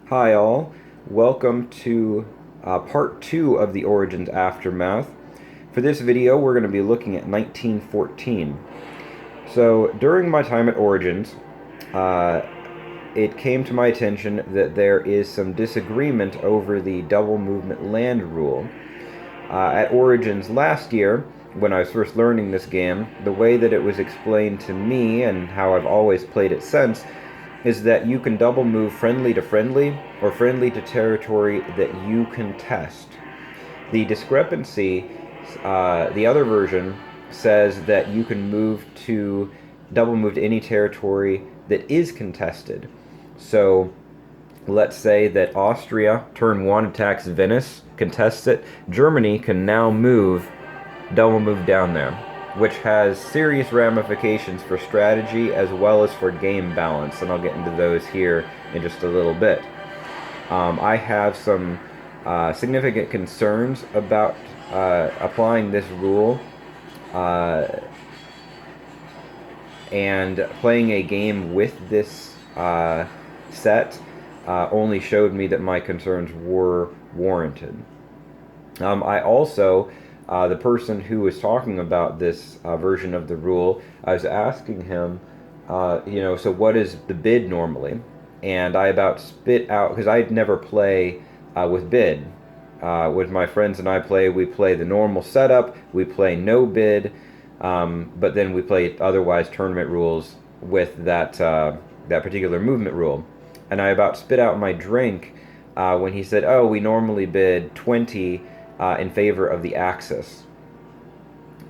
Hi all, welcome to part 2 of the Origins Aftermath. For this video we're going to be looking at 1914. So during my time at Origins, uh, it came to my attention that there is some disagreement over the double movement land rule. At Origins last year, when I was first learning this game, the way that it was explained to me and how I've always played it since is that you can double move friendly to friendly or friendly to territory that you contest. The discrepancy, the other version says that you can double move to any territory that is contested. So let's say that Austria, turn 1, attacks Venice, contests it. Germany can now double move down there, which has serious ramifications for strategy as well as for game balance, and I'll get into those here in just a little bit. I have some significant concerns about applying this rule and playing a game with this set only showed me that my concerns were warranted. I also, the person who was talking about this version of the rule, I was asking him, so what is the bid normally? And I about spit out, because I'd never play with bid. With my friends and we play the normal setup, we play no bid, but then we play otherwise tournament rules with that particular movement rule. And I about spit out my drink when he said, "Oh, we normally bid 20 in favor of the Axis."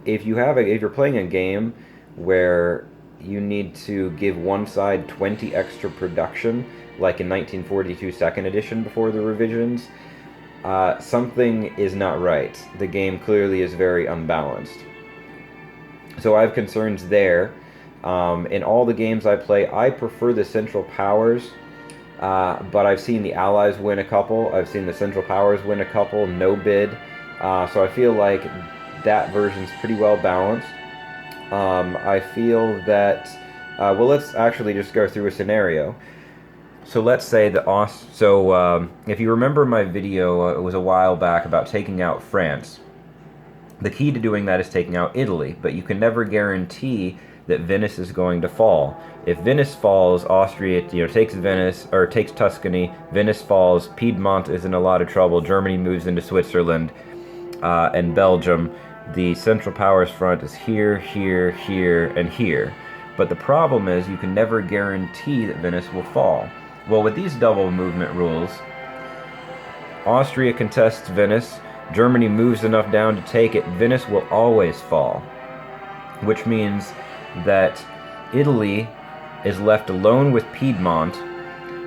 If you're playing a game where you need to give one side 20 extra production, like in 1942 Second Edition before the revisions, something is not right. The game clearly is very unbalanced. So I have concerns there. In all the games I play, I prefer the Central Powers, but I've seen the Allies win a couple. I've seen the Central Powers win a couple, no bid. So I feel like that version's pretty well balanced. I feel that, let's actually just go through a scenario. So let's say that if you remember my video, it was a while back about taking out France. The key to doing that is taking out Italy, but you can never guarantee that Venice is going to fall. If Venice falls, Austria, takes Venice or takes Tuscany. Venice falls, Piedmont is in a lot of trouble. Germany moves into Switzerland and Belgium. The Central Powers front is here, here, here, and here. But the problem is you can never guarantee that Venice will fall. Well, with these double movement rules, Austria contests Venice, Germany moves enough down to take it, Venice will always fall. Which means that Italy is left alone with Piedmont.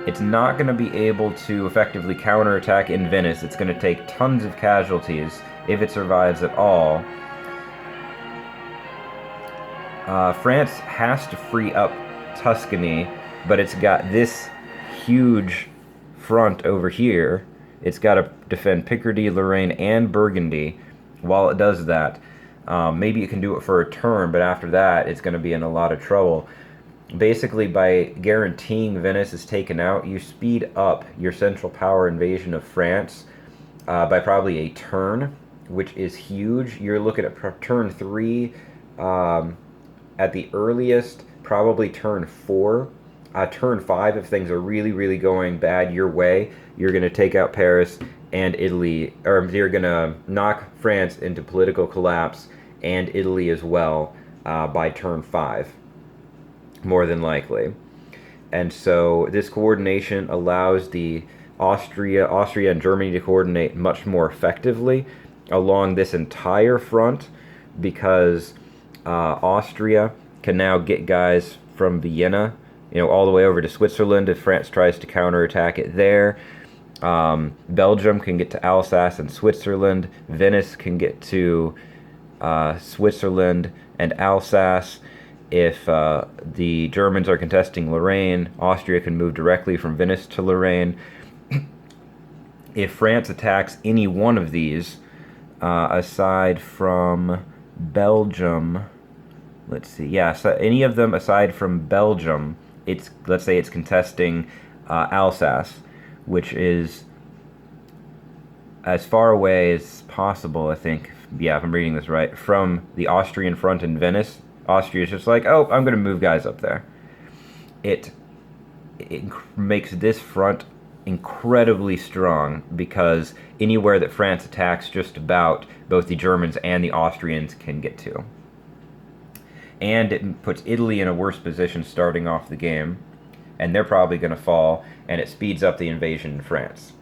It's not going to be able to effectively counterattack in Venice. It's going to take tons of casualties if it survives at all. France has to free up Tuscany, but it's got this huge front over here. It's got to defend Picardy, Lorraine, and Burgundy while it does that. Maybe it can do it for a turn, but after that, it's going to be in a lot of trouble. Basically, by guaranteeing Venice is taken out, you speed up your Central Power invasion of France by probably a turn, which is huge. You're looking at turn 3 at the earliest, probably turn 4. Turn 5, if things are really, really going bad your way, you're going to take out Paris and Italy, or you're going to knock France into political collapse and Italy as well by turn 5, more than likely. And so this coordination allows the Austria and Germany to coordinate much more effectively along this entire front, because Austria can now get guys from Vienna, all the way over to Switzerland if France tries to counterattack it there. Belgium can get to Alsace and Switzerland. Venice can get to Switzerland and Alsace. If the Germans are contesting Lorraine, Austria can move directly from Venice to Lorraine. If France attacks any one of these, aside from Belgium, so any of them aside from Belgium, let's say it's contesting Alsace. which is as far away as possible, I think, yeah, if I'm reading this right, from the Austrian front in Venice. Austria's just like, oh, I'm going to move guys up there. It makes this front incredibly strong because anywhere that France attacks, just about, both the Germans and the Austrians can get to. And it puts Italy in a worse position starting off the game, and they're probably going to fall, and it speeds up the invasion in France.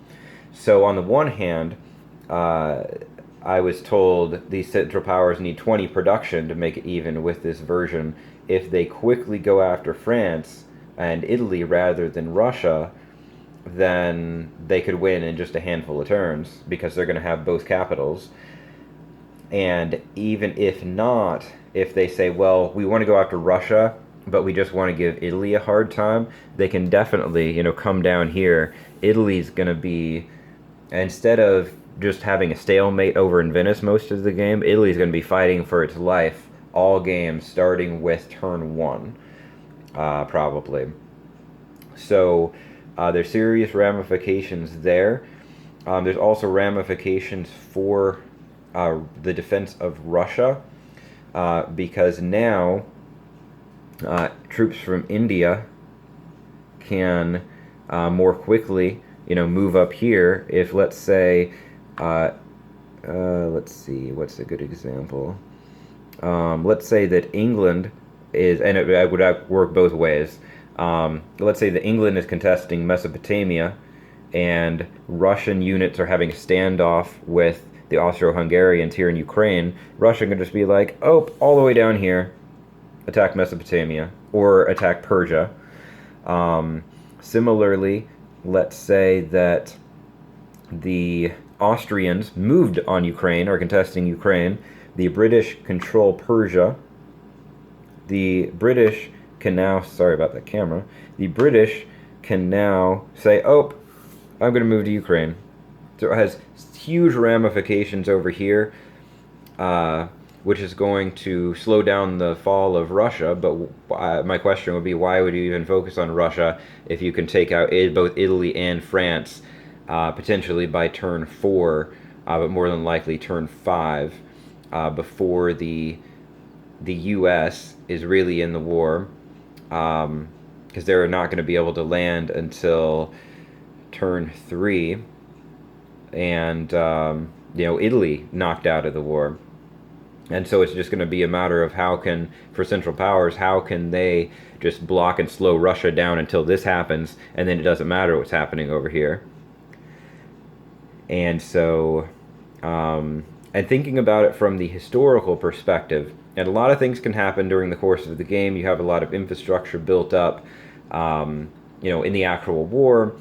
So on the one hand, I was told these Central Powers need 20 production to make it even with this version. If they quickly go after France and Italy rather than Russia, then they could win in just a handful of turns because they're going to have both capitals. And even if not, if they say, well, we want to go after Russia, but we just want to give Italy a hard time, they can definitely, come down here. Italy's going to be, instead of just having a stalemate over in Venice most of the game, Italy's going to be fighting for its life all game, starting with turn 1, probably. So there's serious ramifications there. There's also ramifications for the defense of Russia, because now troops from India can more quickly, move up here. If, let's say, let's see, what's a good example? Let's say that England is, and it would work both ways. Let's say that England is contesting Mesopotamia, and Russian units are having a standoff with the Austro-Hungarians here in Ukraine. Russia can just be like, oh, all the way down here, attack Mesopotamia, or attack Persia. Similarly, let's say that the Austrians moved on Ukraine, are contesting Ukraine. The British control Persia. The British can now, sorry about that camera, the British can now say, oh, I'm going to move to Ukraine. So it has huge ramifications over here, which is going to slow down the fall of Russia. But my question would be, why would you even focus on Russia if you can take out both Italy and France potentially by turn 4, but more than likely turn 5, before the U.S. is really in the war, because they're not going to be able to land until turn 3, and Italy knocked out of the war. And so it's just going to be a matter of for Central Powers, how can they just block and slow Russia down until this happens, and then it doesn't matter what's happening over here. And so, and thinking about it from the historical perspective, and a lot of things can happen during the course of the game. You have a lot of infrastructure built up, in the actual war.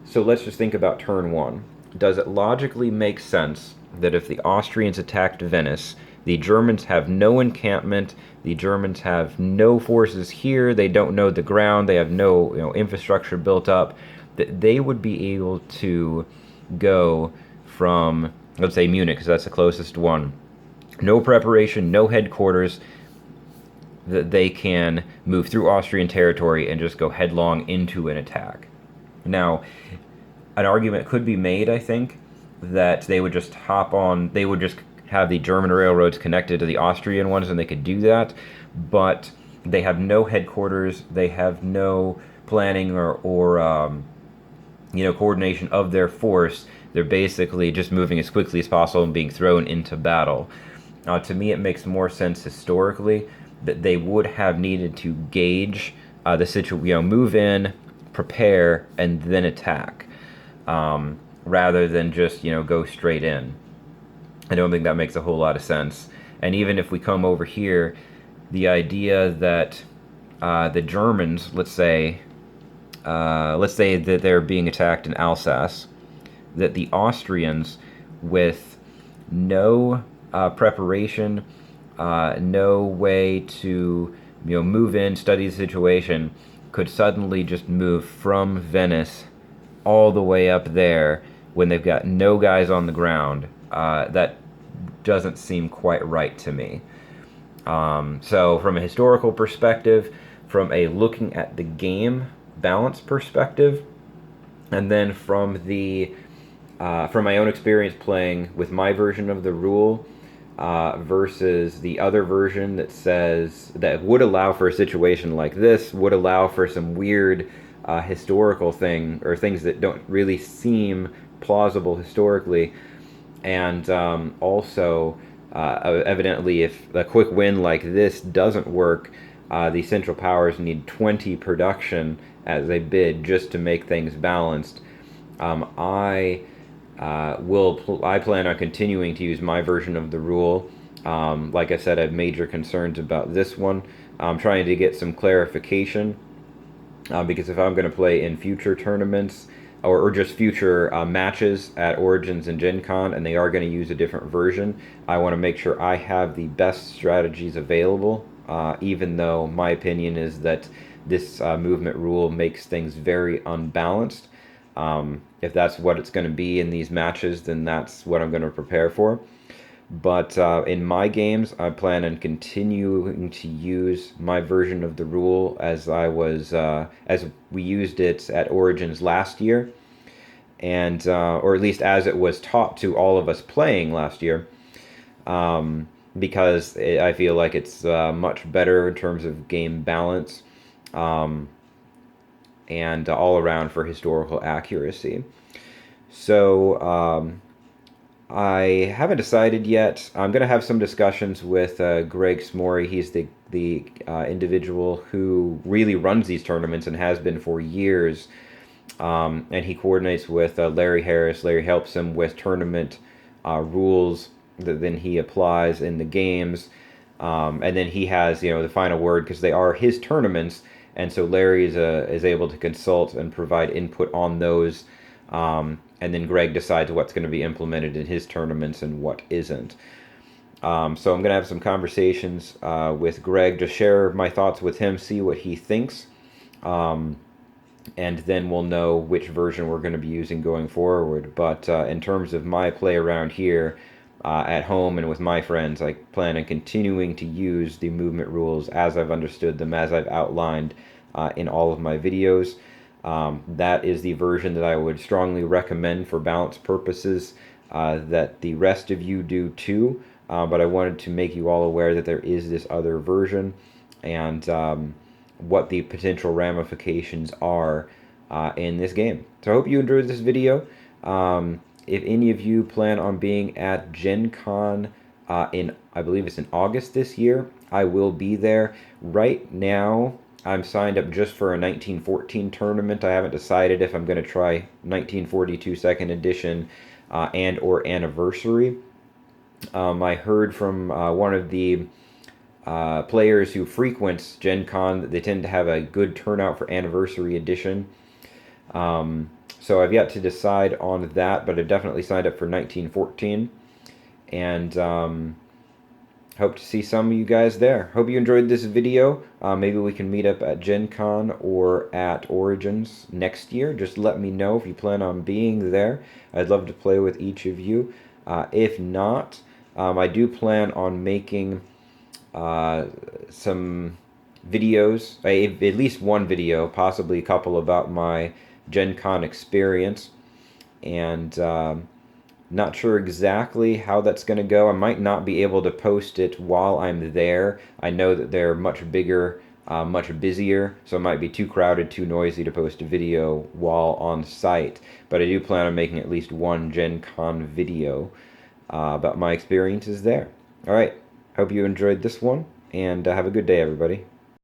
So let's just think about turn 1. Does it logically make sense that if the Austrians attacked Venice, the Germans have no encampment, the Germans have no forces here, they don't know the ground, they have no infrastructure built up, that they would be able to go from, let's say, Munich, because that's the closest one, no preparation, no headquarters, that they can move through Austrian territory and just go headlong into an attack. Now, an argument could be made, I think, that they would just have the German railroads connected to the Austrian ones, and they could do that, but they have no headquarters, they have no planning or coordination of their force. They're basically just moving as quickly as possible and being thrown into battle. To me, it makes more sense historically that they would have needed to gauge the situation, move in, prepare, and then attack, rather than just, go straight in. I don't think that makes a whole lot of sense. And even if we come over here, the idea that the Germans, let's say that they're being attacked in Alsace, that the Austrians, with no preparation, no way to move in, study the situation, could suddenly just move from Venice all the way up there when they've got no guys on the ground. That doesn't seem quite right to me. So from a historical perspective, from a looking at the game balance perspective, And then from my own experience playing with my version of the rule versus the other version that says that would allow for a situation like this, would allow for some weird historical thing or things that don't really seem plausible historically, and also evidently if a quick win like this doesn't work, the Central Powers need 20 production as a bid just to make things balanced. I plan on continuing to use my version of the rule. Like I said, I have major concerns about this one. I'm trying to get some clarification because if I'm going to play in future tournaments or just future matches at Origins and Gen Con, and they are going to use a different version, I want to make sure I have the best strategies available, even though my opinion is that this movement rule makes things very unbalanced. If that's what it's going to be in these matches, then that's what I'm going to prepare for. But in my games, I plan on continuing to use my version of the rule as we used it at Origins last year, and or at least as it was taught to all of us playing last year, because I feel like it's much better in terms of game balance, um, and all around for historical accuracy. So I haven't decided yet. I'm going to have some discussions with Greg Smorey. He's the individual who really runs these tournaments and has been for years. And he coordinates with Larry Harris. Larry helps him with tournament rules that then he applies in the games. And then he has, the final word because they are his tournaments. And so Larry is able to consult and provide input on those. And then Greg decides what's going to be implemented in his tournaments and what isn't. So I'm going to have some conversations with Greg to share my thoughts with him, see what he thinks. And then we'll know which version we're going to be using going forward. But in terms of my play around here at home and with my friends, I plan on continuing to use the movement rules as I've understood them, as I've outlined in all of my videos. That is the version that I would strongly recommend for balance purposes, that the rest of you do too. But I wanted to make you all aware that there is this other version, and what the potential ramifications are in this game. So I hope you enjoyed this video. If any of you plan on being at Gen Con I believe it's in August this year, I will be there. Right now, I'm signed up just for a 1914 tournament. I haven't decided if I'm going to try 1942 second edition and or anniversary. I heard from one of the players who frequents Gen Con that they tend to have a good turnout for anniversary edition. So I've yet to decide on that, but I definitely signed up for 1914. And hope to see some of you guys there. Hope you enjoyed this video. Maybe we can meet up at Gen Con or at Origins next year. Just let me know if you plan on being there. I'd love to play with each of you. If not, I do plan on making some videos, at least one video, possibly a couple, about my Gen Con experience. And not sure exactly how that's going to go. I might not be able to post it while I'm there. I know that they're much bigger, much busier, so it might be too crowded, too noisy to post a video while on site. But I do plan on making at least one Gen Con video about my experiences there. Alright, hope you enjoyed this one, and have a good day, everybody.